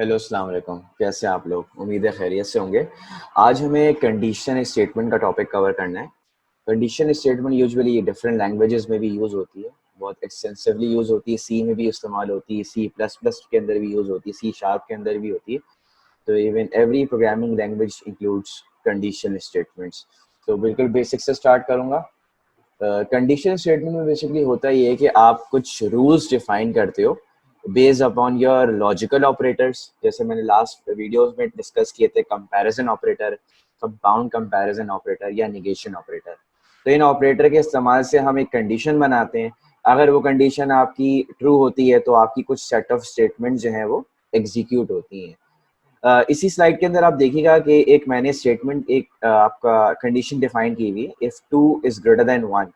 Hello, अस्सलाम वालेकुम। कैसे हैं आप लोग? उम्मीद है खैरियत से होंगे। आज हमें कंडीशन स्टेटमेंट का टॉपिक कवर करना है। Condition statement usually different languages में भी यूज़ होती है, बहुत एक्सटेंसिवली यूज़ होती है। सी में भी इस्तेमाल होती है, सी प्लस प्लस के अंदर भी यूज़ होती है, सी शार्प के अंदर भी होती है। तो even every programming language includes condition statements. तो बिल्कुल बेसिक से स्टार्ट करूँगा। कंडीशन स्टेटमेंट में बेसिकली होता ये है कि आप कुछ रूल्स डिफाइन करते हो based upon your logical operators. जैसे मैंने लास्ट वीडियोस में डिस्कस किए थे, comparison operator, compound comparison operator या निगेशन ऑपरेटर। तो इन ऑपरेटर के इस्तेमाल से हम एक कंडीशन बनाते हैं। अगर वो कंडीशन आपकी ट्रू होती है तो आपकी कुछ सेट ऑफ स्टेटमेंट जो है वो एग्जीक्यूट होती हैं। इसी स्लाइड के अंदर आप देखिएगा कि एक मैंने स्टेटमेंट आपका कंडीशन डिफाइन की हुई है, if two is greater then one.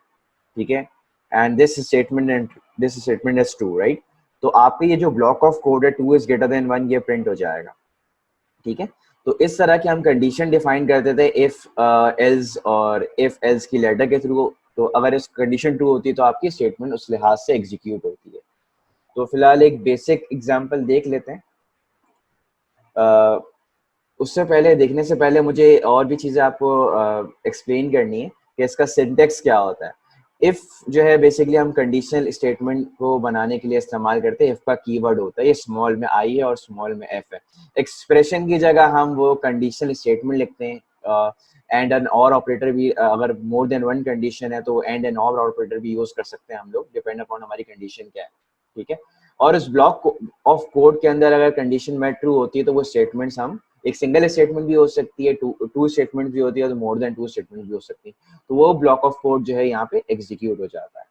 ठीक है, and this statement is true, right? तो आपका ये जो ब्लॉक ऑफ कोड है, two is greater then one, ये प्रिंट हो जाएगा। ठीक है, तो इस तरह की हम कंडीशन डिफाइन करते थे इफ एल्स और इफ एल्स की लेटर के थ्रू। तो अगर इस कंडीशन ट्रू होती है तो आपकी स्टेटमेंट उस लिहाज से एग्जीक्यूट होती है। तो फिलहाल एक बेसिक एग्जांपल देख लेते हैं। uh, उससे पहले, देखने से पहले मुझे और भी चीज़ें आपको एक्सप्लेन करनी है कि इसका सिंटेक्स क्या होता है। इफ़ जो है बेसिकली हम कंडीशनल स्टेटमेंट को बनाने के लिए इस्तेमाल करते हैं। इफ़ का कीवर्ड होता है, ये स्मॉल में आई है और स्मॉल में एफ है। एक्सप्रेशन की जगह हम वो कंडीशनल स्टेटमेंट लिखते हैं। एंड एन और ऑपरेटर भी, अगर मोर देन वन कंडीशन है तो एंड एन और ऑपरेटर भी यूज़ कर सकते हैं हम लोग, डिपेंड अपॉन हमारी कंडीशन क्या है। ठीक है, और इस ब्लॉक ऑफ कोड के अंदर अगर कंडीशन में ट्रू होती है तो वो स्टेटमेंट्स हम, एक सिंगल स्टेटमेंट भी हो सकती है, टू स्टेटमेंट भी होती है, तो मोर देन टू स्टेटमेंट भी हो सकती है। तो वो ब्लॉक ऑफ कोड जो है यहाँ पे एग्जीक्यूट हो जाता है।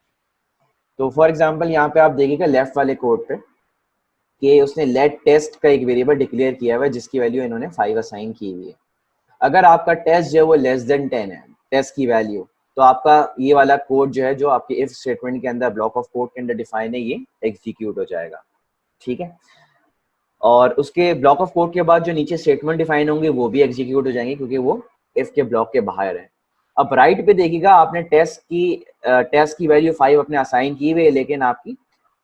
तो फॉर एग्जांपल यहाँ पे आप देखिएगा लेफ्ट वाले कोड पे कि उसने लेट टेस्ट का एक वेरिएबल डिक्लेयर किया हुआ है जिसकी वैल्यू इन्होंने 5 असाइन की हुई है। अगर आपका टेस्ट जो है वो लेस देन 10 है, टेस्ट की वैल्यू, तो आपका ये वाला कोड जो है, जो आपके इफ स्टेटमेंट के अंदर ब्लॉक ऑफ कोड के अंदर डिफाइन है, ये एग्जीक्यूट हो जाएगा। ठीक है, और उसके ब्लॉक ऑफ कोड के बाद जो नीचे स्टेटमेंट डिफाइन होंगे वो भी एग्जीक्यूट हो जाएंगे क्योंकि वो इफ के ब्लॉक के बाहर है। अब राइट पे देखिएगा, आपने टेस्ट की वैल्यू 5 अपने असाइन की हुई है, लेकिन आपकी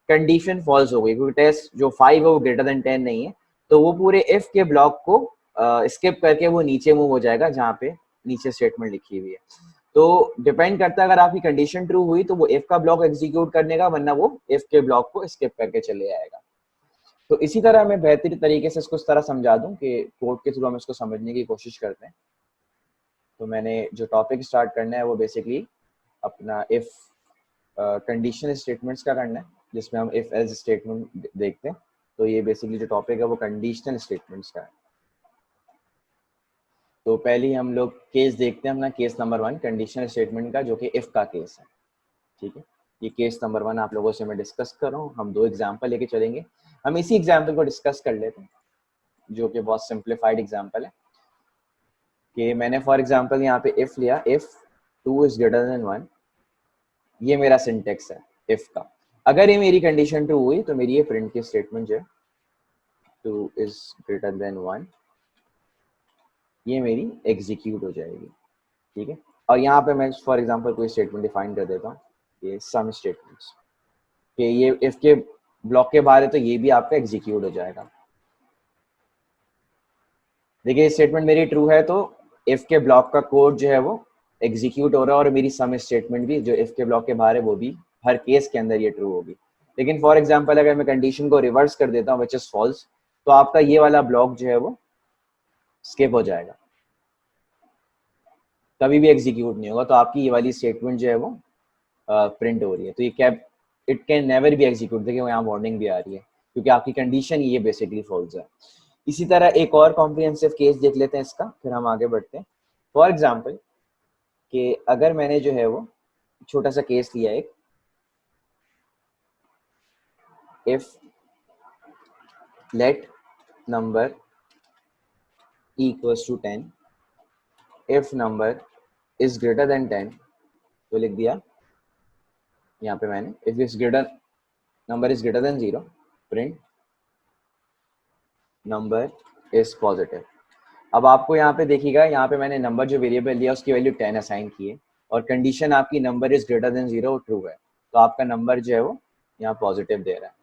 कंडीशन फॉल्स हो गई क्योंकि टेस्ट जो 5 है वो ग्रेटर देन 10 नहीं है। तो वो पूरे इफ के ब्लॉक को स्किप करके वो नीचे मूव हो जाएगा जहाँ पे नीचे स्टेटमेंट लिखी हुई है। तो डिपेंड करता है, अगर आपकी कंडीशन ट्रू हुई तो वो इफ का ब्लॉक एग्जीक्यूट करने का, वरना वो इफ के ब्लॉक को स्किप करके चले जाएगा। तो इसी तरह मैं बेहतरीन तरीके से इसको इस तरह समझा दूं कि कोड के थ्रू हम इसको समझने की कोशिश करते हैं। तो मैंने जो टॉपिक स्टार्ट करना है वो बेसिकली अपना इफ कंडीशनल स्टेटमेंट्स का करना है, जिसमें हम इफ एल्स स्टेटमेंट देखते हैं। तो ये बेसिकली जो टॉपिक है वो कंडीशनल स्टेटमेंट्स का है। तो पहले ही हम लोग केस देखते हैं अपना, केस नंबर 1 कंडीशनल स्टेटमेंट का, जो कि इफ का केस है। ठीक है, ये केस नंबर 1 आप लोगों से मैं डिस्कस कर रहा हूँ। हम 2 एग्जाम्पल लेके चलेंगे। हम इसी एग्जाम्पल को डिस्कस कर लेते हैं, जो कि बहुत सिंप्लीफाइड एग्जाम्पल है। कि मैंने फॉर एग्जांपल यहाँ पे इफ लिया, इफ 2 इज ग्रेटर देन 1। ये मेरा सिंटेक्स है इफ का। अगर ये मेरी कंडीशन ट्रू हुई तो मेरी ये प्रिंट की स्टेटमेंट जो है 2 इज ग्रेटर देन 1, ये मेरी एग्जीक्यूट हो जाएगी। ठीक है, और यहाँ पे मैं फॉर एग्जांपल कोई स्टेटमेंट डिफाइन कर देता हूँ, ये सम स्टेटमेंट्स, कि ये इफ के ब्लॉक के बाहर है तो ये भी आपका एग्जीक्यूट हो जाएगा। देखिए स्टेटमेंट मेरी ट्रू है तो इफ के ब्लॉक का कोड जो है वो एग्जीक्यूट हो रहा है, और मेरी सम स्टेटमेंट भी जो इफ के ब्लॉक के बाहर है वो भी हर केस के अंदर ये ट्रू होगी। लेकिन फॉर एग्जांपल अगर मैं कंडीशन को रिवर्स कर देता हूँ विच इज फॉल्स, तो आपका ये वाला ब्लॉक जो है वो स्किप हो जाएगा, कभी भी एग्जीक्यूट नहीं होगा। तो आपकी ये वाली स्टेटमेंट जो है वो प्रिंट हो रही है। तो ये cap it can never be execute, देखिए यहाँ वार्निंग भी आ रही है क्योंकि आपकी कंडीशन ये बेसिकली फॉल्स है। इसी तरह एक और कॉम्प्रिहेंसिव केस देख लेते हैं इसका, फिर हम आगे बढ़ते हैं। फॉर एग्जाम्पल कि अगर मैंने जो है वो छोटा सा केस लिया एक, if let number equals to 10, if number is greater than 10, तो लिख दिया यहाँ पे मैंने, if is greater number is greater than 0, print number is positive. अब आपको यहाँ पे देखिएगा, यहाँ पे मैंने नंबर जो वेरिएबल लिया उसकी वैल्यू 10 असाइन की है, और कंडीशन आपकी number is greater than 0 true है, तो आपका नंबर जो है वो यहाँ पॉजिटिव दे रहा है।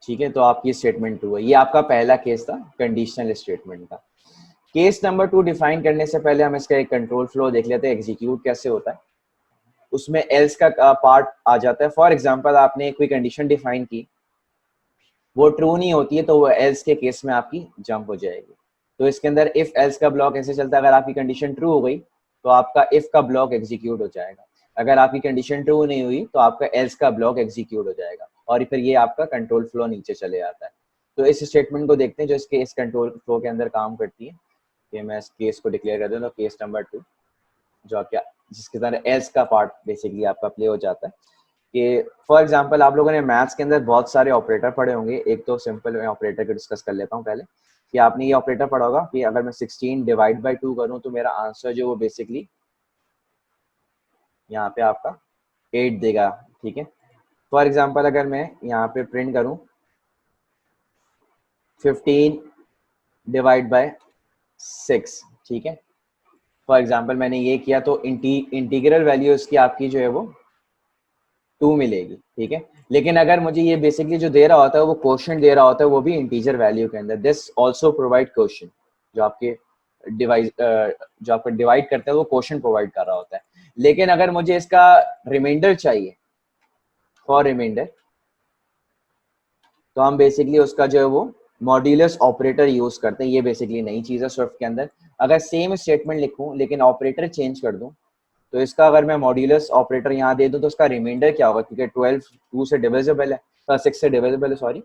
ठीक है, तो आपकी स्टेटमेंट ट्रू है। ये आपका पहला केस था कंडीशनल स्टेटमेंट का। केस नंबर 2 डिफाइन करने से पहले हम इसका एक कंट्रोल फ्लो देख लेते हैं, एग्जीक्यूट कैसे होता है। उसमें एल्स का पार्ट आ जाता है। फॉर एग्जांपल आपने कोई कंडीशन डिफाइन की, वो ट्रू नहीं होती है, तो वो एल्स के केस में आपकी जंप हो जाएगी। तो इसके अंदर इफ एल्स का ब्लॉक ऐसे चलता है, अगर आपकी कंडीशन ट्रू हो गई तो आपका इफ का ब्लॉक एग्जीक्यूट हो जाएगा। अगर आपकी कंडीशन ट्रू नहीं हुई तो आपका एल्स का ब्लॉक एग्जीक्यूट हो जाएगा, और फिर ये आपका कंट्रोल फ्लो नीचे चले जाता है। तो इस स्टेटमेंट को देखते हैं जो इसके इस कंट्रोल फ्लो के अंदर काम करती है। कि मैं इस केस को डिक्लेयर कर दूं, तो केस नंबर 2 जो क्या जिसके अंदर एल्स का पार्ट बेसिकली आपका प्ले हो जाता है। कि फॉर एग्जांपल आप लोगों ने मैथ्स के अंदर बहुत सारे ऑपरेटर पढ़े होंगे। एक तो सिंपल मैं ऑपरेटर को डिस्कस कर लेता हूँ पहले। कि आपने ये ऑपरेटर पढ़ा होगा कि अगर मैं 16 डिवाइड बाई 2 करूँ तो मेरा आंसर जो वो बेसिकली यहाँ पे आपका 8 देगा। ठीक है, फॉर एग्जांपल अगर मैं यहाँ पे प्रिंट करूँ 15 डिवाइड बाय 6, ठीक है, फॉर एग्जांपल मैंने ये किया तो इंटीग्रल वैल्यू इसकी आपकी जो है वो 2 मिलेगी। ठीक है, लेकिन अगर मुझे ये बेसिकली जो दे रहा होता है वो क्वोशिएंट दे रहा होता है, वो भी इंटीजर वैल्यू के अंदर, दिस आल्सो प्रोवाइड क्वोशिएंट। जो आपके डिवाइस जो आपका डिवाइड करता है वो क्वोशिएंट प्रोवाइड कर रहा होता है। लेकिन अगर मुझे इसका रिमाइंडर चाहिए, फॉर रिमाइंडर, तो हम बेसिकली उसका जो है वो मॉड्यूलस ऑपरेटर यूज करते हैं। ये बेसिकली नई चीज है स्विफ्ट के अंदर। अगर सेम स्टेटमेंट लिखूं लेकिन ऑपरेटर चेंज कर दूं, तो इसका अगर मैं मॉड्यूलस ऑपरेटर यहाँ दे दूं तो उसका रिमाइंडर क्या होगा, क्योंकि 12 2 से डिविजिबल है, 6 से डिविजिबल है, सॉरी।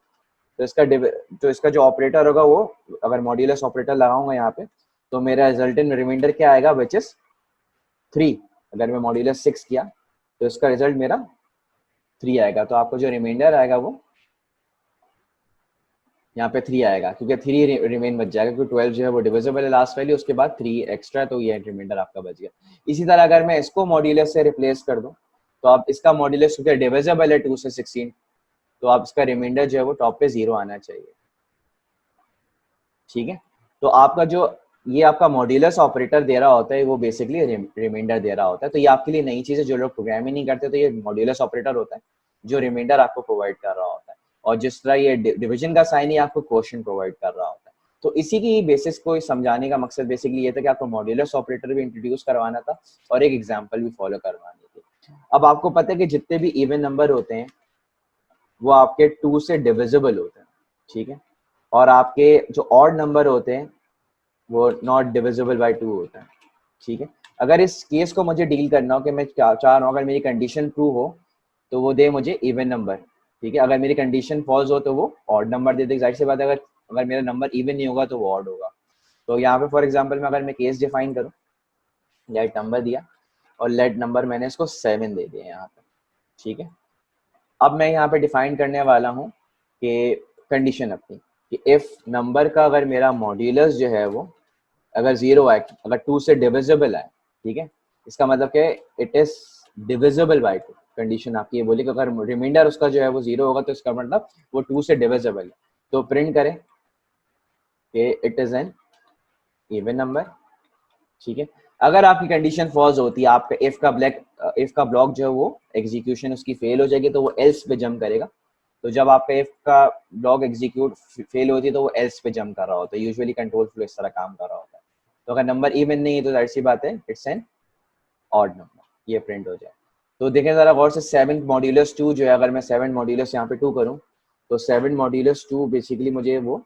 तो इसका जो ऑपरेटर होगा वो, अगर मॉड्यूलस ऑपरेटर लगाऊंगा यहाँ पे, तो मेरा रिजल्टेंट रिमाइंडर क्या आएगा, विच इज 3। अगर मैं मॉड्यूलस 6 किया तो इसका रिजल्ट मेरा 3 आएगा। तो आपको जो रिमाइंडर आएगा वो यहाँ पे 3 आएगा, क्योंकि 3 रिमेन बच जाएगा, क्योंकि 12 जो है वो डिविजिबल है लास्ट वैल्यू, उसके बाद 3 एक्स्ट्रा, तो ये रिमाइंडर आपका बच गया। इसी तरह अगर मैं इसको मॉड्यूलस से रिप्लेस कर दूं, तो आप इसका मॉड्यूलस क्योंकि डिविजिबल है 2 से 16, तो आप इसका रिमाइंडर जो है वो टॉप पे 0 आना चाहिए। ठीक है, तो आपका जो ये आपका मॉड्यूलस ऑपरेटर दे रहा होता है वो बेसिकली रिमाइंडर दे रहा होता है। तो ये आपके लिए नई चीज़ है, जो लोग प्रोग्रामिंग नहीं करते, तो ये मॉड्यूलस ऑपरेटर होता है जो रिमाइंडर आपको प्रोवाइड कर रहा होता है। और जिस तरह ये डिवीजन का साइन ही आपको क्वोशिएंट प्रोवाइड कर रहा होता है। तो इसी की बेसिस को समझाने का मकसद बेसिकली ये था कि आपको मॉड्यूलस ऑपरेटर भी इंट्रोड्यूस करवाना था और एक एग्जाम्पल भी फॉलो करवानी थी। अब आपको पता है कि जितने भी इवन नंबर होते हैं वो आपके 2 से डिविजिबल होते हैं। ठीक है, और आपके जो ऑड नंबर होते हैं वो नॉट डिविजिबल बाय 2 होता है। ठीक है, अगर इस केस को मुझे डील करना हो कि मैं चाह रहा हूँ अगर मेरी कंडीशन ट्रू हो तो वो दे मुझे इवन नंबर। ठीक है, अगर मेरी कंडीशन फॉल्स हो तो वो ऑड नंबर दे दे। जाहिर सी बात है, अगर अगर मेरा नंबर इवन नहीं होगा तो वो ऑड होगा। तो यहाँ पे फॉर एग्जांपल में अगर मैं केस डिफाइन करूँ, लेट नंबर दिया और लेट नंबर मैंने इसको 7 दे दिया यहाँ पे। ठीक है, अब मैं यहाँ पे डिफाइन करने वाला हूँ कि कंडीशन अपनी कि इफ नंबर का अगर मेरा मॉड्यूलस जो है वो अगर 0 आए, अगर 2 से डिविजिबल आए, ठीक है, इसका मतलब कि it is divisible by 2। Condition आपकी ये बोली कि अगर रिमाइंडर उसका जो है वो 0 होगा तो इसका मतलब वो 2 से डिविजिबल है। तो प्रिंट करें कि it is an even number. ठीक है, अगर आपकी कंडीशन फॉल्स होती है, आपका इफ का ब्लॉक जो है वो एग्जीक्यूशन उसकी फेल हो जाएगी, तो वो एल्स पे जंप करेगा। तो जब आपका इफ का ब्लॉक एग्जीक्यूट फेल होती है तो वो एल्स पे जंप कर रहा होता है। यूजुअली कंट्रोल फ्लो इस तरह काम कर रहा होता है। तो अगर नंबर इवन नहीं है तो जाहिर सी बात है इट्स एन ऑड नंबर, ये प्रिंट हो जाए। तो देखें जरा गौर से 7 मॉड्यूलस 2 जो है, अगर मैं 7 मॉड्यूलस यहाँ पे 2 करूँ तो 7 मॉड्यूलस 2 बेसिकली मुझे वो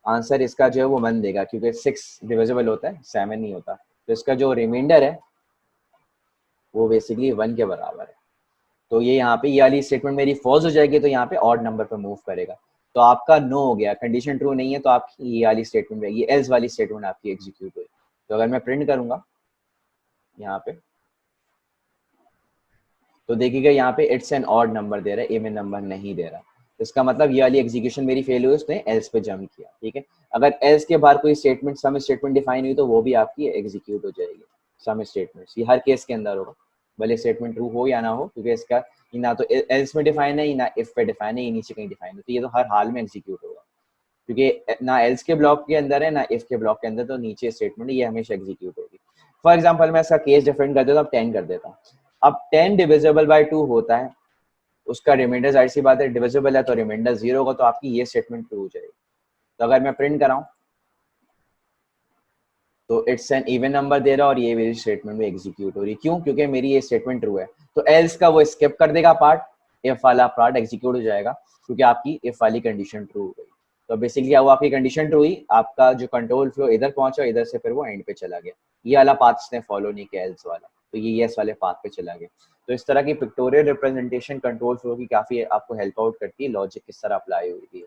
आंसर इसका जो है वो 1 देगा, क्योंकि 6 डिविजिबल होता है, 7 नहीं होता। तो इसका जो रिमाइंडर है वो बेसिकली 1 के बराबर है। तो ये यहाँ पे ये वाली स्टेटमेंट मेरी फॉल्स हो जाएगी, तो यहाँ पे ऑड नंबर पे मूव करेगा। तो आपका नो हो गया, कंडीशन ट्रू नहीं है, तो आपकी ये वाली स्टेटमेंट रहेगी, एल्स वाली स्टेटमेंट आपकी एग्जीक्यूट हुई। तो अगर मैं प्रिंट करूंगा यहाँ पे, तो देखिएगा यहाँ पे इट्स एन ऑड नंबर दे रहा है, इवन नंबर नहीं दे रहा। इसका मतलब ये वाली एग्जीक्यूशन मेरी फेल हुई, उसने एल्स पे जंप किया। ठीक है, अगर एल्स के बाहर कोई स्टेटमेंट सम स्टेटमेंट डिफाइन हुई तो वो भी आपकी एग्जीक्यूट हो जाएगी। सम स्टेटमेंट्स ये हर केस के अंदर होगा, भले स्टेटमेंट ट्रू हो या ना हो, क्योंकि इसका ना तो एल्स में डिफाइन है ना इफ पे डिफाइन है, ये नीचे कहीं डिफाइन है, तो ये तो हर हाल में एग्जीक्यूट होगा, क्योंकि ना एल्स के ब्लॉक के अंदर है ना इफ के ब्लॉक के अंदर, तो नीचे स्टेटमेंट ये हमेशा एग्जीक्यूट होगी। फॉर एग्जाम्पल मैं इसका केस डिफरेंट कर देता हूँ, 10 कर देता हूँ। अब 10 डिविजिबल बाय 2 होता है उसका रिमाइंडर जाहिर सी बात है डिविजिबल है, तो रिमाइंडर 0 होगा, तो आपकी ये स्टेटमेंट ट्रू हो जाएगी। तो अगर मैं प्रिंट कराऊं तो इट्स एन इवन नंबर दे रहा है और ये मेरी स्टेटमेंट में एग्जीक्यूट हो रही है। क्यों? क्योंकि मेरी ये स्टेटमेंट ट्रू है। तो एल्स का वो स्किप कर देगा पार्ट, इफ वाला पार्ट एग्जीक्यूट हो जाएगा, क्योंकि आपकी इफ वाली कंडीशन ट्रू हो गई। तो बेसिकली वो आपकी कंडीशन ट्रू हुई, आपका जो कंट्रोल फ्लो इधर पहुंचा, इधर से फिर वो एंड पे चला गया। ये वाला पाथ इसने फॉलो नहीं किया एल्स वाला, तो ये यस वाले पाथ पे चला गया। तो इस तरह की पिक्टोरियल रिप्रेजेंटेशन कंट्रोल फ्लो की काफी आपको हेल्प आउट करती है, लॉजिक किस तरह अप्लाई हुई है।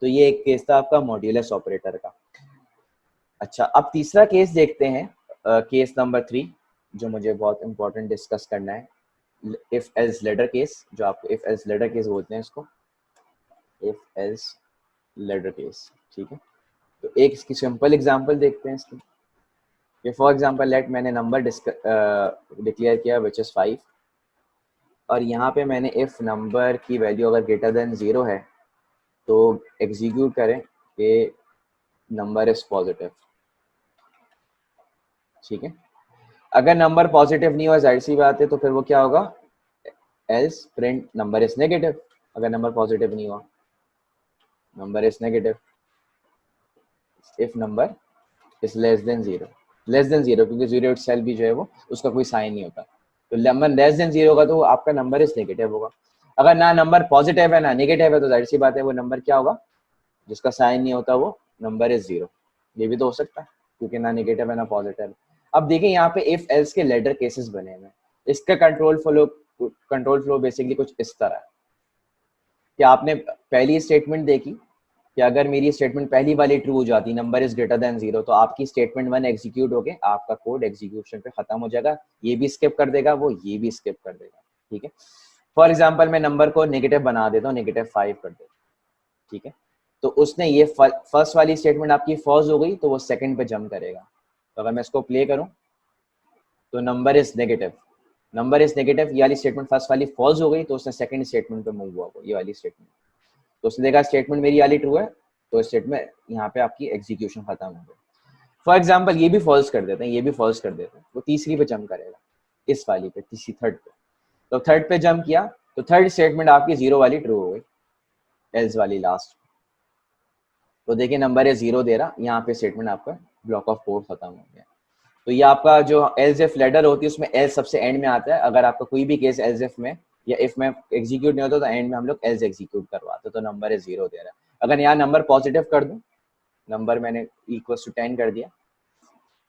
तो ये एक केस था आपका मॉड्यूलस ऑपरेटर का। अच्छा, अब तीसरा केस देखते हैं, केस नंबर 3, जो मुझे बहुत इंपॉर्टेंट डिस्कस करना है, इफ एल्स लेडर केस, जो आपको इफ एल्स लेडर केस बोलते हैं इसको, इफ एल्स लेडर केस। ठीक है, तो एक इसकी सिंपल एग्जांपल देखते हैं इसकी। कि फॉर एग्जांपल लेट मैंने नंबर डिक्लेयर किया विच इज 5, और यहाँ पे मैंने इफ नंबर की वैल्यू अगर ग्रेटर देन 0 है तो एग्जीक्यूट करें कि नंबर इज पॉजिटिव। ठीक है, अगर नंबर पॉजिटिव नहीं हुआ जाहिर सी बात है तो फिर वो क्या होगा, else print number is negative. अगर नंबर पॉजिटिव नहीं हुआ, number is negative if number is less then 0। Less than 0 क्योंकि 0 इटसेल्फ भी जो है वो उसका कोई साइन नहीं होता, तो नंबर लेस देन 0 होगा तो आपका नंबर इज नेगेटिव होगा। अगर ना नंबर पॉजिटिव है ना नेगेटिव है तो जाहिर सी बात है वो नंबर क्या होगा, जिसका साइन नहीं होता वो नंबर इज 0। ये भी तो हो सकता है क्योंकि ना नेगेटिव है ना पॉजिटिव। अब देखिए यहाँ पे इफ एल्स के लेडर केसेस बने हुए हैं। इसका कंट्रोल फ्लो बेसिकली कुछ इस तरह है कि आपने पहली स्टेटमेंट देखी कि अगर मेरी स्टेटमेंट पहली वाली ट्रू हो जाती, नंबर इज ग्रेटर देन 0, तो आपकी स्टेटमेंट 1 एग्जीक्यूट होके आपका कोड एग्जीक्यूशन पे खत्म हो जाएगा। ये भी स्किप कर देगा वो, ये भी स्किप कर देगा। ठीक है, फॉर एग्जाम्पल मैं नंबर को नेगेटिव बना देता हूँ, -5 कर देता हूँ। ठीक है, तो उसने ये फर्स्ट वाली स्टेटमेंट आपकी फॉल्स हो गई तो वो सेकंड पे जंप करेगा। तो अगर मैं इसको प्ले करूं तो number is negative, number is negative, ये वाली स्टेटमेंट फर्स्ट वाली फॉल्स हो गई तो उसने सेकंड स्टेटमेंट पे मूव हुआ, ये वाली स्टेटमेंट। तो उसने देखा स्टेटमेंट मेरी वाली ट्रू है, तो स्टेटमेंट यहाँ पे आपकी एग्जीक्यूशन खत्म हो गई। फॉर एग्जाम्पल ये भी फॉल्स कर देते हैं, ये भी फॉल्स कर देते हैं, वो तीसरी पे जंप करेगा, इस वाली पे, तीसरी थर्ड पे। तो थर्ड पे जंप किया तो थर्ड स्टेटमेंट आपकी 0 वाली ट्रू हो गई, एल्स वाली लास्ट। तो देखिए नंबर है 0 दे रहा, यहाँ पे स्टेटमेंट आपका ब्लॉक ऑफ कोड खत्म हो गया। तो ये आपका जो एल्स इफ लेडर होती है उसमें एल्स सबसे एंड में आता है। अगर आपका कोई भी केस एल्स इफ में या इफ में एग्जीक्यूट नहीं होता तो एंड में हम लोग एल्स एग्जीक्यूट करवाते, तो नंबर है 0 दे रहा है। अगर यहाँ नंबर पॉजिटिव कर दूं, नंबर मैंने इक्वल टू 10 कर दिया,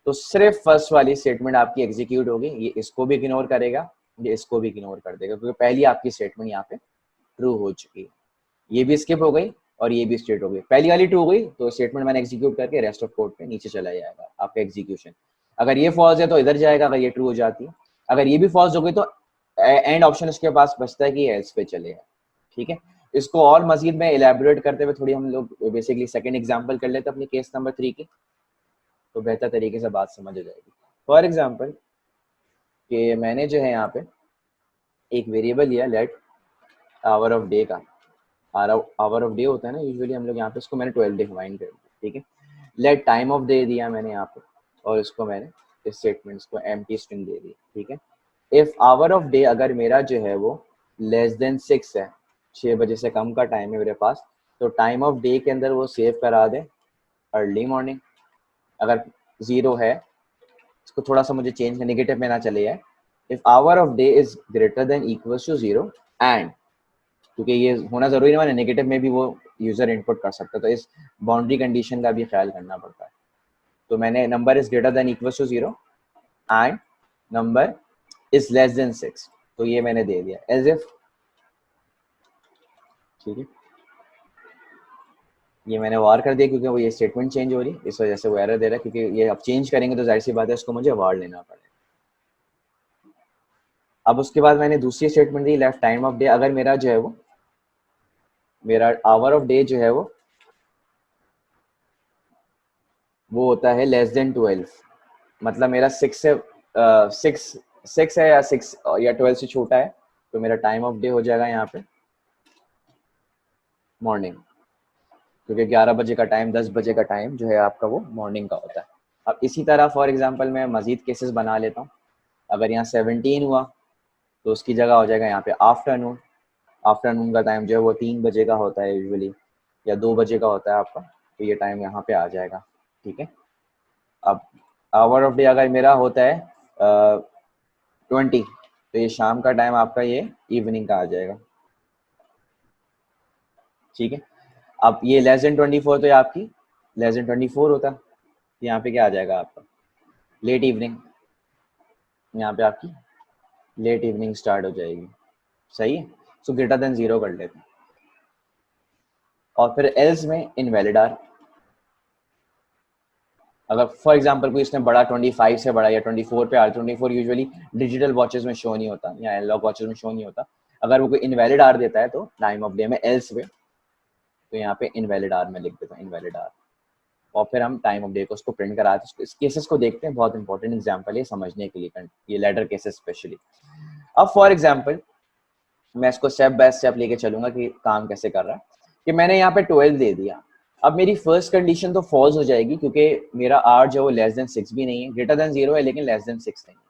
तो सिर्फ फर्स्ट वाली स्टेटमेंट आपकी एग्जीक्यूट होगी, ये इसको भी इग्नोर करेगा, ये इसको भी इग्नोर कर देगा, क्योंकि पहली आपकी स्टेटमेंट यहाँ पे ट्रू हो चुकी है। ये भी स्किप हो गई और ये भी स्टेट हो गई। पहली वाली ट्रू हो गई तो स्टेटमेंट मैंने एग्जीक्यूट करके रेस्ट ऑफ कोड पे नीचे चला जाएगा आपका एग्जीक्यूशन। अगर ये फॉल्स है तो इधर जाएगा, अगर ये ट्रू हो जाती है। अगर ये भी फॉल्स हो गई तो एंड ऑप्शन उसके पास बचता है कि एल्स पे चलेगा। ठीक है, इसको और मजीद में इलेबोरेट करते हुए थोड़ी हम लोग बेसिकली सेकंड एग्जांपल कर लेते हैं अपनी केस नंबर 3 की, तो बेहतर तरीके से बात समझ आ जाएगी। फॉर एग्जाम्पल कि मैंने जो है यहाँ पे एक वेरिएबल लिया लेट आवर ऑफ डे का, आवर ऑफ डे होता है ना यूजुअली हम लोग यहाँ पे, इसको मैंने 12 डिफाइन कर दिया। ठीक है, लेट टाइम ऑफ डे दिया मैंने यहाँ पे, और इसको मैंने इस स्टेटमेंट्स को एम्प्टी स्ट्रिंग दे दी। ठीक है, इफ आवर ऑफ डे अगर मेरा जो है वो लेस देन 6 है, 6 बजे से कम का टाइम है मेरे पास, तो टाइम ऑफ डे के अंदर वो सेव करा दे अर्ली मॉर्निंग। अगर 0 है, इसको थोड़ा सा मुझे चेंज नेगेटिव में ना चले जाए, if hour of day is greater than equal to 0 and, क्योंकि ये होना जरूरी नहीं है, नेगेटिव में भी वो यूजर इनपुट कर सकता है, तो इस बाउंड्री कंडीशन का भी ख्याल करना पड़ता है। तो मैंने number is greater than equal to 0 and number is less than 6, तो ये मैंने दे दिया एज इफ। ठीक है, ये मैंने वार कर दिया क्योंकि वो ये स्टेटमेंट चेंज हो रही है, इस वजह से वो एरर दे रहा है, क्योंकि ये अब चेंज करेंगे तो जाहिर सी बात है इसको मुझे वार लेना पड़ेगा। अब उसके बाद मैंने दूसरी statement the left time of day, अगर मेरा जो है वो मेरा आवर ऑफ डे जो है वो होता है लेस देन 12, मतलब मेरा 6 से 6 है या 6 या 12 से छोटा है, तो मेरा टाइम ऑफ डे हो जाएगा यहाँ पे मॉर्निंग, क्योंकि 11 बजे का टाइम 10 बजे का टाइम जो है आपका वो मॉर्निंग का होता है। अब इसी तरह फॉर एग्जांपल मैं मजीद केसेस बना लेता हूँ। अगर यहाँ 17 हुआ तो उसकी जगह हो जाएगा यहाँ पे आफ्टरनून, आफ्टरनून का टाइम जो है वो 3 बजे का होता है यूजुअली, या 2 बजे का होता है आपका, तो ये टाइम यहाँ पे आ जाएगा। ठीक है, अब आवर ऑफ डे अगर मेरा होता है 20, तो ये शाम का टाइम आपका ये इवनिंग का आ जाएगा। ठीक है, अब ये लेस देन 24 तो ये आपकी लेस देन 24 होता, यहाँ पे क्या आ जाएगा आपका लेट इवनिंग, यहाँ पे आपकी लेट इवनिंग स्टार्ट हो जाएगी। सही है, सो ग्रेटर देन 0 कर लेते हैं। और फिर एल्स में इनवैलिड आर, अगर फॉर एग्जांपल कोई इसने बड़ा 25 से बड़ा या 24 पे आर, 24 यूजुअली डिजिटल वॉचेस में शो नहीं होता या एनालॉग वॉचेस में शो नहीं होता, अगर वो कोई इनवैलिड आर देता है तो टाइम ऑफ डे में एल्स पे, तो यहाँ पे इनवैलिड आर में लिख देता हूँ इनवैलिड आर, और फिर हम टाइम ऑफ डे को उसको प्रिंट कराते हैं। इस केसेस को देखते हैं, बहुत इंपॉर्टेंट एग्जांपल है समझने के लिए, ये लेटर केसेस स्पेशली। अब फॉर एग्जांपल मैं इसको स्टेप बाय स्टेप लेके चलूंगा कि काम कैसे कर रहा है, कि मैंने यहाँ पे 12 दे दिया। अब मेरी फर्स्ट कंडीशन तो फॉल्स हो जाएगी क्योंकि मेरा आर जो है वो लेस देन 6 भी नहीं है, ग्रेटर देन 0 है लेकिन लेस देन 6 नहीं है।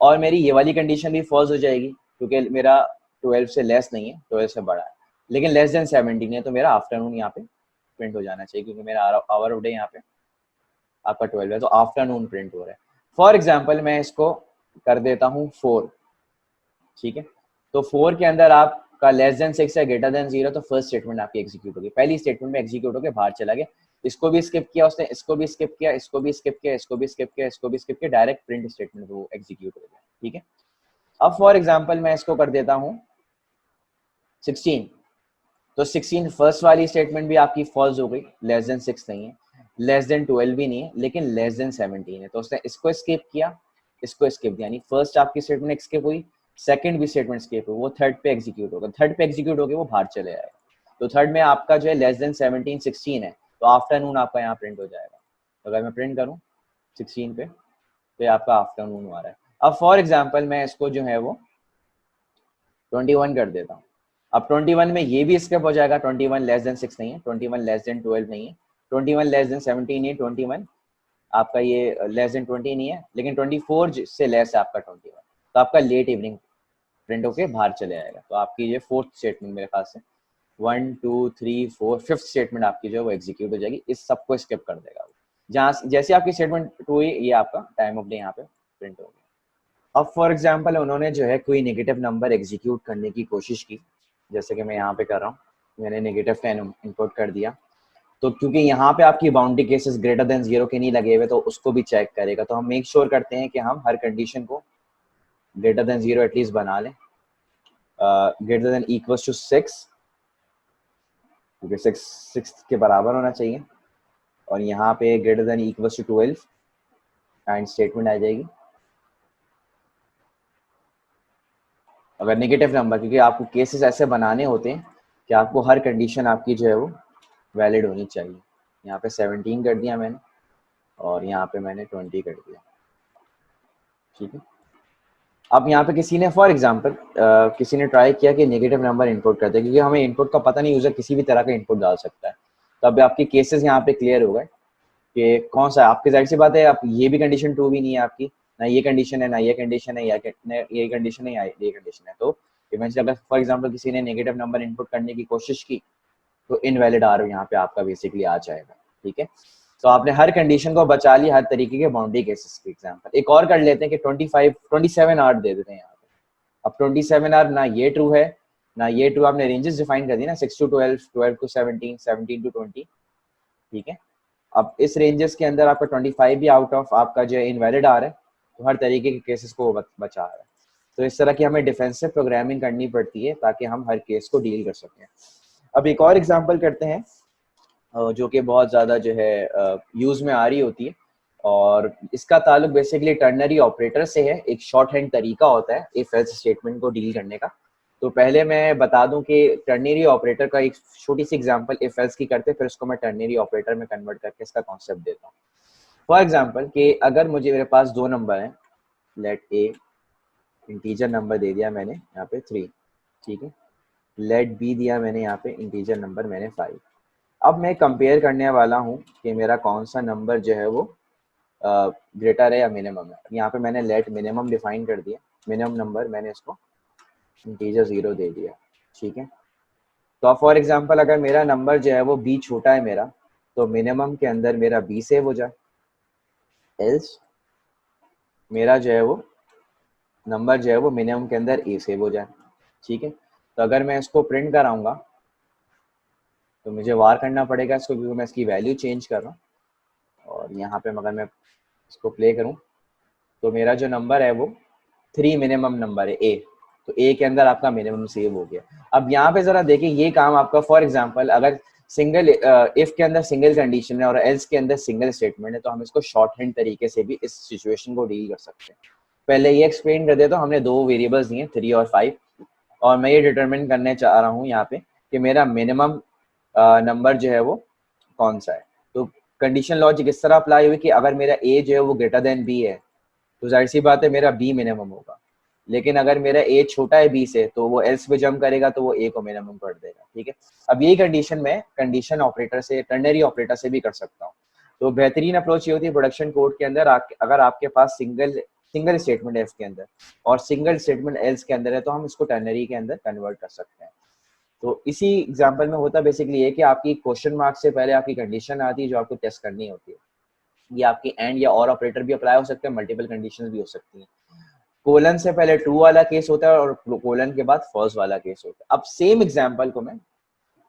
और मेरी ये वाली कंडीशन भी फॉल्स हो जाएगी क्योंकि मेरा 12 से लेस नहीं है, 12 से बड़ा है, लेकिन लेस देन 17 है, तो मेरा आफ्टरनून यहाँ पे प्रिंट हो जाना चाहिए क्योंकि मेरा आवर ऑफ डे यहाँ पे आपका 12 है, तो आफ्टरनून प्रिंट हो रहा है। फॉर एग्जाम्पल मैं इसको कर देता हूँ 4। ठीक है, तो 4 के अंदर आपका लेस देन 6 है, ग्रेटर देन 0, तो फर्स्ट स्टेटमेंट आपकी एग्जीक्यूट होगी, पहली स्टेटमेंट में एग्जीक्यूट होकर बाहर चला गया। इसको भी स्किप किया उसने, इसको भी स्किप किया, इसको भी स्किप किया, इसको भी स्किप किया, इसको भी स्किप किया, डायरेक्ट प्रिंट स्टेटमेंट वो एग्जीक्यूट हो गया। ठीक है, अब फॉर एग्जाम्पल मैं इसको कर देता हूँ 16, तो 16 फर्स्ट वाली स्टेटमेंट भी आपकी फॉल्स हो गई, लेस देन 6 नहीं है, लेस देन 12 भी नहीं है, लेकिन लेस देन 17 है, तो उसने इसको स्किप किया, इसको स्किप किया, यानी फर्स्ट आपकी स्टेटमेंट स्किप हुई, सेकंड भी स्टेटमेंट स्किप हुई, वो थर्ड पे एग्जीक्यूट होगा, थर्ड पे एग्जीक्यूट होकर वो बाहर चले जाएगा। तो थर्ड में आपका जो है लेस देन 17 16 है, तो आफ्टरनून आपका यहाँ प्रिंट हो जाएगा। तो अगर मैं प्रिंट करूँ 16 पे, तो ये आपका आफ्टरनून आ रहा है। अब फॉर एग्जाम्पल मैं इसको जो है वो 21 कर देता हूँ। अब 21 में ये भी स्किप हो जाएगा, 21 लेस देन 6 नहीं है, 21 लेस देन 12 नहीं है, 21 लेस देन 17 नहीं है, 21 आपका ये लेस देन 20 नहीं है, लेकिन 24 से लेस है आपका 21, तो आपका लेट इवनिंग प्रिंट होके बाहर चले आएगा। तो आपकी ये फोर्थ स्टेटमेंट मेरे पास है, 1 2 3 4 फिफ्थ स्टेटमेंट आपकी जो है वो एग्जीक्यूट हो जाएगी, इस सबको स्किप कर देगा वो। जहाँ जैसे आपकी स्टेटमेंट 2 हुई, ये आपका टाइम ऑफ डे यहाँ पे प्रिंट हो गया। अब फॉर एग्जाम्पल उन्होंने जो है कोई नेगेटिव नंबर एग्जीक्यूट करने की कोशिश की, जैसे कि मैं यहाँ पे कर रहा हूँ, मैंने नेगेटिव 10 इनपुट कर दिया, तो क्योंकि यहाँ पे आपकी बाउंड्री केसेस ग्रेटर देन 0 के नहीं लगे हुए, तो उसको भी चेक करेगा। तो हम मेक श्योर करते हैं कि हम हर कंडीशन को ग्रेटर देन 0 एटलीस्ट बना लें, ग्रेटर देन इक्वल्स टू 6, क्योंकि 6 के बराबर होना चाहिए, और यहाँ पे greater than equals to 12 and statement आ जाएगी। अगर नेगेटिव नंबर, क्योंकि आपको केसेस ऐसे बनाने होते हैं कि आपको हर कंडीशन आपकी जो है वो वैलिड होनी चाहिए। यहाँ पे 17 कर दिया मैंने, और यहाँ पे मैंने 20 कर दिया। ठीक है, अब यहाँ पे किसी ने फॉर एग्जांपल किसी ने ट्राई किया कि नेगेटिव नंबर इनपुट करते, क्योंकि हमें इनपुट का पता नहीं, यूजर किसी भी तरह का इनपुट डाल सकता है। तो अब आपके केसेस यहाँ पे क्लियर हो गए कि कौन सा आपके, जाहिर सी बात है, आप ये भी कंडीशन 2 भी नहीं है आपकी, ना ये कंडीशन है, ना ये कंडीशन है, या ये कंडीशन है, या ये कंडीशन है। तो इवेंचुअली अगर फॉर एग्जांपल किसी ने नेगेटिव नंबर इनपुट करने की कोशिश की, तो इनवैलिड आर यहाँ पे आपका बेसिकली आ जाएगा। ठीक है, तो आपने हर कंडीशन को बचा लिया, हर तरीके के बाउंड्री केसेस के एग्जांपल। एक और कर लेते हैं कि 27 आर दे देते हैं यहाँ पे। अब 27 आर ना ये ट्रू है ना ये ट्रू, आपने रेंजेस डिफाइन कर दी ना, 6 टू 12, 12 टू 17, 17 टू 20। ठीक है, अब इस रेंजेस के अंदर आपका 25 भी आउट ऑफ आपका जो इनवैलिड आ रहा है, तो हर तरीके के केसेस को बचा रहा है। तो इस तरह की हमें डिफेंसिव प्रोग्रामिंग करनी पड़ती है ताकि हम हर केस को डील कर सकें। अब एक और एग्जांपल करते हैं जो कि बहुत ज़्यादा जो है यूज़ में आ रही होती है, और इसका ताल्लुक बेसिकली टर्नरी ऑपरेटर से है। एक शॉर्ट हैंड तरीका होता है इफ एल्स स्टेटमेंट को डील करने का। तो पहले मैं बता दूं कि टर्नरी ऑपरेटर का एक छोटी सी एग्जांपल इफ एल्स की करते, फिर उसको मैं टर्नरी ऑपरेटर में कन्वर्ट करके इसका कॉन्सेप्ट देता हूँ। फॉर एग्जांपल कि अगर मेरे पास 2 नंबर हैं, लेट ए इंटीजर नंबर दे दिया मैंने यहाँ पे 3, ठीक है, लेट बी दिया मैंने यहाँ पे इंटीजर नंबर मैंने 5। अब मैं कंपेयर करने वाला हूँ कि मेरा कौन सा नंबर जो है वो ग्रेटर है या मिनिमम है। यहाँ पे मैंने लेट मिनिमम डिफाइन कर दिया, मिनिमम नंबर मैंने इसको इंटीजर 0 दे दिया। ठीक है। तो फॉर एग्जांपल अगर मेरा नंबर जो है वो बी छोटा है मेरा, तो मिनिमम के अंदर मेरा बी सेव हो जाए, एल्स मेरा जो है वो नंबर जो है वो मिनिमम के अंदर ए सेव हो जाए। ठीक है। तो अगर मैं इसको प्रिंट कराऊंगा तो मुझे वार करना पड़ेगा इसको, क्योंकि मैं इसकी वैल्यू चेंज कर रहा हूँ। और यहाँ पे अगर मैं इसको प्ले करूँ तो मेरा जो नंबर है वो 3 मिनिमम नंबर है ए, तो ए के अंदर आपका मिनिमम सेव हो गया। अब यहाँ पे जरा देखिए ये काम आपका, फॉर एग्जांपल अगर सिंगल इफ के अंदर सिंगल कंडीशन है और एल्स के अंदर सिंगल स्टेटमेंट है, तो हम इसको शॉर्ट हैंड तरीके से भी इस सिचुएशन को डील कर सकते हैं। पहले ये एक्सप्लेन कर देता हूँ, हमने दो वेरिएबल्स दिए 3 और 5, और मैं ये डिटरमिन करने चाह रहा हूँ यहाँ पे कि मेरा मिनिमम नंबर जो है वो कौन सा है। तो कंडीशन लॉजिक इस तरह अप्लाई हुई कि अगर मेरा ए जो है वो ग्रेटर देन बी है, तो जाहिर सी बात है मेरा बी मिनिमम होगा। लेकिन अगर मेरा ए छोटा है बी से, तो वो एल्स पे जंप करेगा, तो वो ए को मिनिमम कर देगा। ठीक है। अब यही कंडीशन में कंडीशन ऑपरेटर से, टर्नरी ऑपरेटर से भी कर सकता हूँ। तो बेहतरीन अप्रोच ये होती है प्रोडक्शन कोड के अंदर, अगर आपके पास सिंगल स्टेटमेंट है एफ के अंदर और सिंगल स्टेटमेंट एल्स के अंदर है, तो हम इसको टर्नरी के अंदर कन्वर्ट कर सकते हैं। तो इसी एग्जाम्पल में होता बेसिकली ये कि आपकी क्वेश्चन मार्क से पहले आपकी कंडीशन आती है जो आपको टेस्ट करनी होती है। ये आपकी एंड या और ऑपरेटर भी अप्लाई हो सकते हैं, मल्टीपल कंडीशंस भी हो सकती हैं। कोलन से पहले ट्रू वाला केस होता है और कोलन के बाद फॉल्स वाला केस होता है। अब सेम एग्जांपल को मैं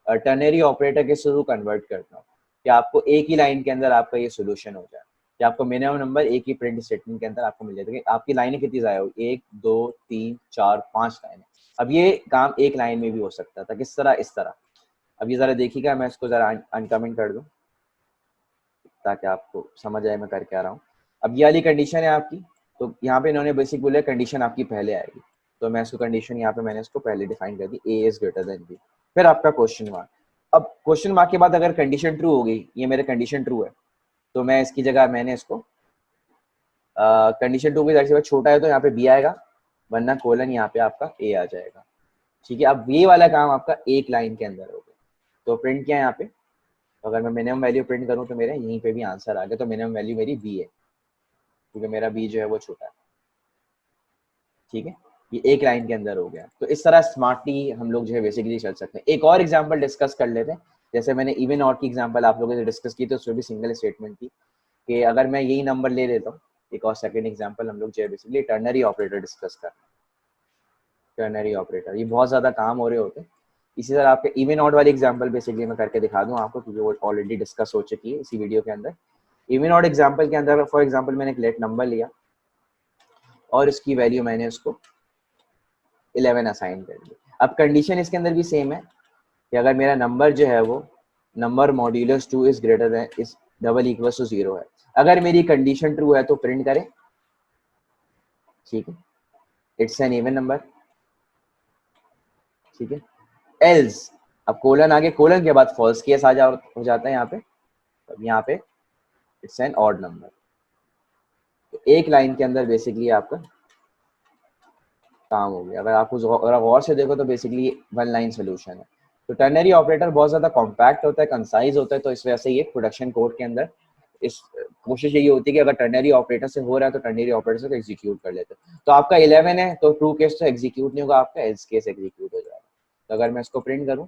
टर्नरी ऑपरेटर के थ्रू कन्वर्ट करता हूँ कि आपको एक ही लाइन के अंदर आपका ये सोल्यूशन हो जाए, कि आपको मिनिमम नंबर एक ही प्रिंट स्टेटमेंट के अंदर आपको मिल जाएगा। आपकी लाइनें कितनी ज़्यादा हो, 1 2 3 4 5 लाइनें। अब ये काम एक लाइन में भी हो सकता था, किस तरह, इस तरह। अब ये ज़रा देखिएगा, मैं इसको ज़रा अनकमेंट कर दूँ ताकि आपको समझ आए मैं कर क्या रहा हूँ। अब ये वाली कंडीशन है आपकी, तो यहाँ पे इन्होंने बेसिक बोला कंडीशन आपकी पहले आएगी, तो मैं इसको कंडीशन यहाँ पे मैंने इसको पहले डिफाइन कर दी, ए इज ग्रेटर देन बी। फिर आपका क्वेश्चन मार्क। अब क्वेश्चन मार्क के बाद अगर कंडीशन ट्रू हो गई, ये मेरे कंडीशन ट्रू है, तो मैं इसकी जगह मैंने इसको कंडीशन ट्रू की जगह छोटा है तो यहाँ पे बी आएगा, वरना कोलन यहाँ पे आपका ए आ जाएगा। ठीक है। अब ये वाला काम आपका एक लाइन के अंदर हो गया। तो प्रिंट किया यहाँ पे, तो अगर मैं मिनिमम वैल्यू प्रिंट करूँ तो मेरे यहीं पे भी आंसर आ गया, तो मिनिमम वैल्यू मेरी बी है, क्योंकि मेरा बी जो है वो छोटा है। ठीक है। ये एक लाइन के अंदर हो गया। तो इस तरह स्मार्टली हम लोग जो है बेसिकली चल सकते हैं। एक और एग्जांपल डिस्कस कर लेते हैं। जैसे मैंने इवन और की एग्जांपल आप लोगों से डिस्कस की, तो उसमें भी सिंगल स्टेटमेंट थी कि अगर मैं यही नंबर ले लेता हूँ, एक और सेकंड एग्जांपल हम लोग जो है बेसिकली टर्नरी ऑपरेटर डिस्कस कर रहे हैं। टर्नरी ऑपरेटर ये बहुत ज़्यादा काम हो रहे होते हैं। इसी तरह आपके इवन ऑड वाली एग्जांपल बेसिकली मैं करके दिखा दूँ आपको, क्योंकि वो ऑलरेडी डिस्कस हो चुकी है इसी वीडियो के अंदर। इवन ऑड एग्जांपल के अंदर फॉर एग्जांपल मैंने एक लेट नंबर लिया और इसकी वैल्यू मैंने उसको 11 असाइन कर दी। अब कंडीशन इसके अंदर भी सेम है कि अगर मेरा नंबर जो है वो number modulus 2 is greater than is double equal to 0 है। अगर मेरी कंडीशन ट्रू है तो प्रिंट करें। ठीक है। It's an even number. ठीक है। एल्स, अब कोलन आगे, कोलन के बाद फॉल्स केस हो जाता है यहाँ पे। अब यहाँ पे इट्स एन ऑड नंबर। तो एक लाइन के अंदर बेसिकली आपका काम हो गया। अगर आपको अगर गौर से देखो तो बेसिकली वन लाइन सोल्यूशन है। तो टर्नरी ऑपरेटर बहुत ज़्यादा कॉम्पैक्ट होता है, कंसाइज होता है, तो इस वजह से ये प्रोडक्शन कोड के अंदर इस कोशिश यही होती है कि अगर टर्नरी ऑपरेटर से हो रहा है तो टर्नरी ऑपरेटर से एग्जीक्यूट कर लेते हैं। तो आपका 11 है तो ट्रू केस तो एग्जीक्यूट नहीं होगा, आपका एल्स केस एग्जीक्यूट हो जाएगा। तो अगर मैं इसको प्रिंट करूँ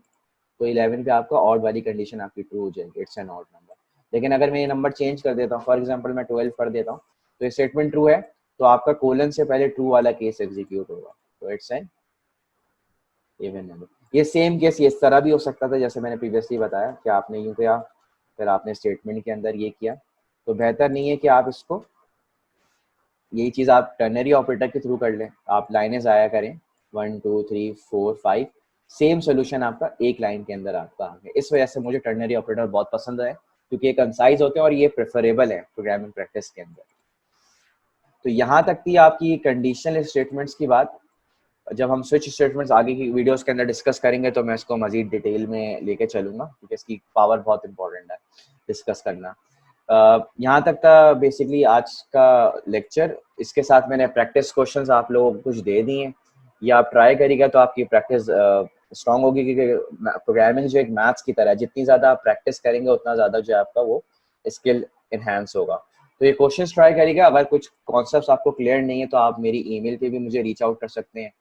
तो 11 पे आपका ऑड वाली कंडीशन आपकी ट्रू हो जाएगी, इट्स एन ऑड नंबर। लेकिन अगर मैं ये नंबर चेंज कर देता हूँ, फॉर एग्जाम्पल मैं 12 कर देता हूँ, तो ये स्टेटमेंट ट्रू है, तो आपका कोलन से पहले ट्रू वाला केस एग्जीक्यूट होगा, तो इट्स एन इवन नंबर। ये सेम केस इस तरह भी हो सकता था, जैसे मैंने प्रीवियसली बताया कि आपने यूं किया, फिर आपने स्टेटमेंट के अंदर ये किया। तो बेहतर नहीं है कि आप इसको, यही चीज़ आप टर्नरी ऑपरेटर के थ्रू कर लें, आप लाइनें ज़ाया करें 1 2 3 4 5, सेम सोल्यूशन आपका एक लाइन के अंदर आपका आ गया। इस वजह से मुझे टर्नरी ऑपरेटर बहुत पसंद है, क्योंकि ये कंसाइज होते हैं और ये प्रेफरेबल है प्रोग्रामिंग प्रैक्टिस के अंदर। तो यहाँ तक थी आपकी कंडीशनल स्टेटमेंट्स की बात। जब हम स्विच स्टेटमेंट्स आगे की वीडियोस के अंदर डिस्कस करेंगे तो मैं इसको मजीद डिटेल में लेके चलूंगा, क्योंकि इसकी पावर बहुत इंपॉर्टेंट है डिस्कस करना। यहाँ तक था बेसिकली आज का लेक्चर। इसके साथ मैंने प्रैक्टिस क्वेश्चंस आप लोगों को कुछ दे दिए, या आप ट्राई करिएगा तो आपकी प्रैक्टिस स्ट्रॉन्ग होगी, क्योंकि प्रोग्रामिंग जो एक मैथ्स की तरह है, जितनी ज़्यादा आप प्रैक्टिस करेंगे उतना ज़्यादा जो है आपका वो स्किल इन्हांस होगा। तो ये क्वेश्चंस ट्राई करिएगा। अगर कुछ कॉन्सेप्ट्स आपको क्लियर नहीं है तो आप मेरी ईमेल पे भी मुझे रीच आउट कर सकते हैं,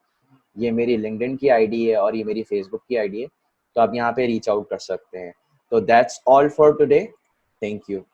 ये मेरी लिंक्डइन की आईडी है और ये मेरी फेसबुक की आईडी है, तो आप यहाँ पे रीच आउट कर सकते हैं। तो that's all for today, thank you.